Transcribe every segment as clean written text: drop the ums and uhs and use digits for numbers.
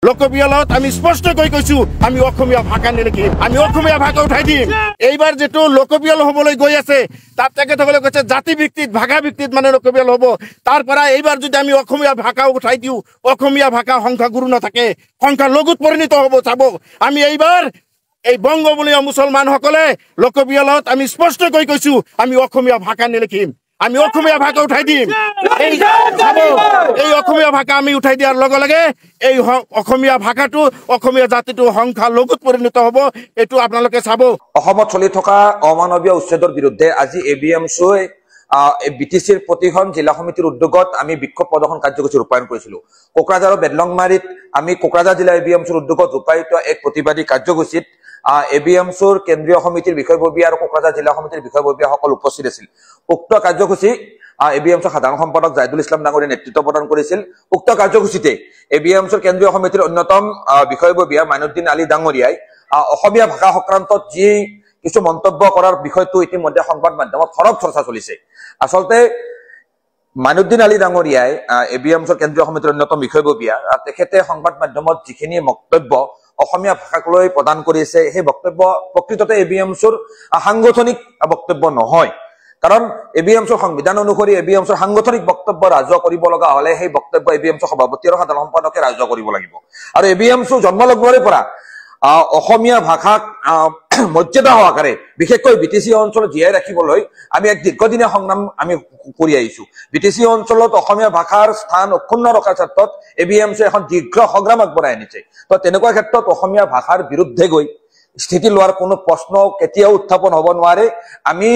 লোকপিয়লত আমি স্পষ্টকৈ কৈছো আমি অসমীয়া ভাষা নিলিখি আমি অসমীয়া ভাষা উঠাই দিম। এইবাৰ যেটো লোকপিয়ল হবলৈ গৈ আছে তাত তেখেতসকলে কৈছে জাতি ভিত্তিত ভাষা ভিত্তিত মানে লোকপিয়ল হ'ব। তাৰ পৰা এইবাৰ যদি আমি অসমীয়া ভাষা উঠাই দিওঁ অসমীয়া ভাষা সংখ্যা গুৰু নাথাকে সংখ্যা লঘুত পৰিণত হ'ব। চাব আমি এইবাৰ এই বংগবলীয় মুছলমানসকলে লোকপিয়লত আমি স্পষ্টকৈ কৈছো আমি অসমীয়া ভাষা নিলিখিম আমি অসমীয়া ভাষা উঠাই দিম। এই অসমীয়া ভাষা আমি উঠাই দিয়াৰ লগে লগে এই অসমীয়া ভাষাটো অসমীয়া জাতিটো সংখ্যা লঘুত পৰিণত হ'ব। এইটো আপোনালোকে চাব। অসমত চলি থকা অমানৱীয় উচ্ছেদৰ বিৰুদ্ধে আজি এবিএমচিয়ে বিটিচিৰ প্ৰতিখন জিলা সমিতিৰ উদ্যোগত আমি বিক্ষোভ প্ৰদৰ্শন কাৰ্যসূচী ৰূপায়ণ কৰিছিলো। কোকৰাঝাৰ আৰু বেদলংমাৰীত আমি কোকৰাঝাৰ জিলা এবিএমচিৰ উদ্যোগত ৰূপায়িত এক প্ৰতিবাদী কাৰ্যসূচীত এবিএমচিৰ কেন্দ্ৰীয় সমিতিৰ বিষয়ববীয়া আৰু কোকৰাঝাৰ জিলা সমিতিৰ বিষয়ববীয়াসকল উপস্থিত আছিল। উক্ত কাৰ্যসূচী এবিএমচিৰ সাধাৰণ সম্পাদক জাহিদুল ইছলাম ডাঙৰীয়াই নেতৃত্ব প্ৰদান কৰিছিল। উক্ত কাৰ্যসূচীতে এবিএমচিৰ কেন্দ্ৰীয় সমিতিৰ অন্যতম বিষয়ববীয়া মাইনুদ্দিন আলী ডাঙৰীয়াই অসমীয়া ভাষা সংক্ৰান্তত যি কিছু মন্তব্য কৰাৰ বিষয়টো ইতিমধ্যে সংবাদ মাধ্যমত খৰব চৰ্চা চলিছে। আচলতে মাইনুদ্দিন আলী ডাঙৰীয়াই এবিএমচিৰ কেন্দ্ৰীয় সমিতিৰ অন্যতম বিষয়ববীয়া তেখেতে সংবাদ মাধ্যমত যিখিনি বক্তব্য অসমীয়া ভাষাক লৈ প্ৰদান কৰিছে সেই বক্তব্য প্ৰকৃততে এবিএমচিৰ সাংগঠনিক বক্তব্য নহয়। কাৰণ এবিএমচিৰ সংবিধান অনুসৰি এবিএমচিৰ সাংগঠনিক বক্তব্য ৰাজহুৱা কৰিব লগা হলে সেই বক্তব্য এবিএমচিৰ সভাপতি আৰু সাধাৰণ সম্পাদকে ৰাজহুৱা কৰিব লাগিব। আৰু এবিএমচিৰ জন্মলগ্নৰে পৰা অসমীয়া ভাষাক মৰ্যাদা সহকাৰে বিশেষকৈ বিটিচি অঞ্চলত জীয়াই ৰাখিবলৈ আমি এক দীৰ্ঘদিনীয়া সংগ্ৰাম আমি কৰি আহিছো। বিটিচি অঞ্চলত অসমীয়া ভাষাৰ স্থান অক্ষুণ্ণ ৰখাৰ ক্ষেত্ৰত এবিএমচি এখন দীৰ্ঘ সংগ্ৰাম আগবঢ়াই আনিছে। তো তেনেকুৱা ক্ষেত্ৰত অসমীয়া ভাষাৰ বিৰুদ্ধে গৈ স্থিতি লোৱাৰ কোনো প্ৰশ্ন কেতিয়াও উত্থাপন হ'ব নোৱাৰে। আমি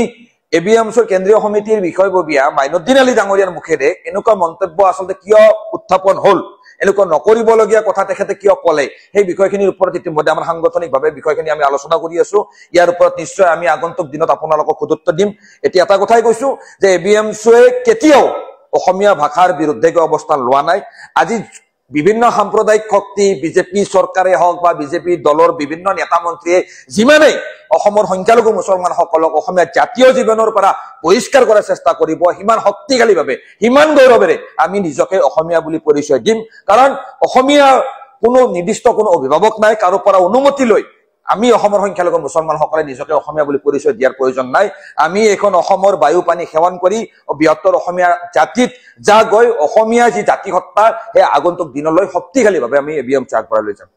এবিএমচিৰ কেন্দ্ৰীয় সমিতিৰ বিষয়ববীয়া মাইনুদ্দিন আলী ডাঙৰীয়াৰ মুখেৰে এনেকুৱা মন্তব্য আচলতে কিয় উত্থাপন হল, এনেকুৱা নকৰিবলগীয়া কথা তেখেতে কিয় কলে, সেই বিষয়খিনিৰ ওপৰত ইতিমধ্যে আমাৰ সাংগঠনিকভাৱে বিষয়খিনি আমি আলোচনা কৰি আছো। ইয়াৰ ওপৰত নিশ্চয় আমি আগন্তুক দিনত আপোনালোকক গুৰুত্ব দিম। এতিয়া এটা কথাই কৈছো যে এবিএমচিয়ে কেতিয়াও অসমীয়া ভাষাৰ বিৰুদ্ধে অৱস্থান লোৱা নাই। আজি বিভিন্ন সাম্প্ৰদায়িক শক্তি বিজেপি চৰকাৰে হওক বা বিজেপি দলৰ বিভিন্ন নেতা মন্ত্ৰীয়ে যিমানেই অসমৰ সংখ্যালঘু মুছলমানসকলক অসমীয়া জাতীয় জীৱনৰ পৰা বহিষ্কাৰ কৰাৰ চেষ্টা কৰিব সিমান শক্তিশালীভাৱে সিমান গৌৰৱেৰে আমি নিজকে অসমীয়া বুলি পৰিচয় দিম। কাৰণ অসমীয়া কোনো নিৰ্দিষ্ট কোনো অভিভাৱক নাই, কাৰো পৰা অনুমতি লৈ আমি অসমৰ সংখ্যালঘু মুছলমানসকলে নিজকে অসমীয়া বুলি পৰিচয় দিয়াৰ প্ৰয়োজন নাই। আমি এখন অসমৰ বায়ু পানী সেৱন কৰি বৃহত্তৰ অসমীয়া জাতিত যা গৈ অসমীয়া যি জাতিসত্তা সেই আগন্তুক দিনলৈ শক্তিশালীভাৱে আমি এবিএমচি আগবঢ়াই লৈ যাম।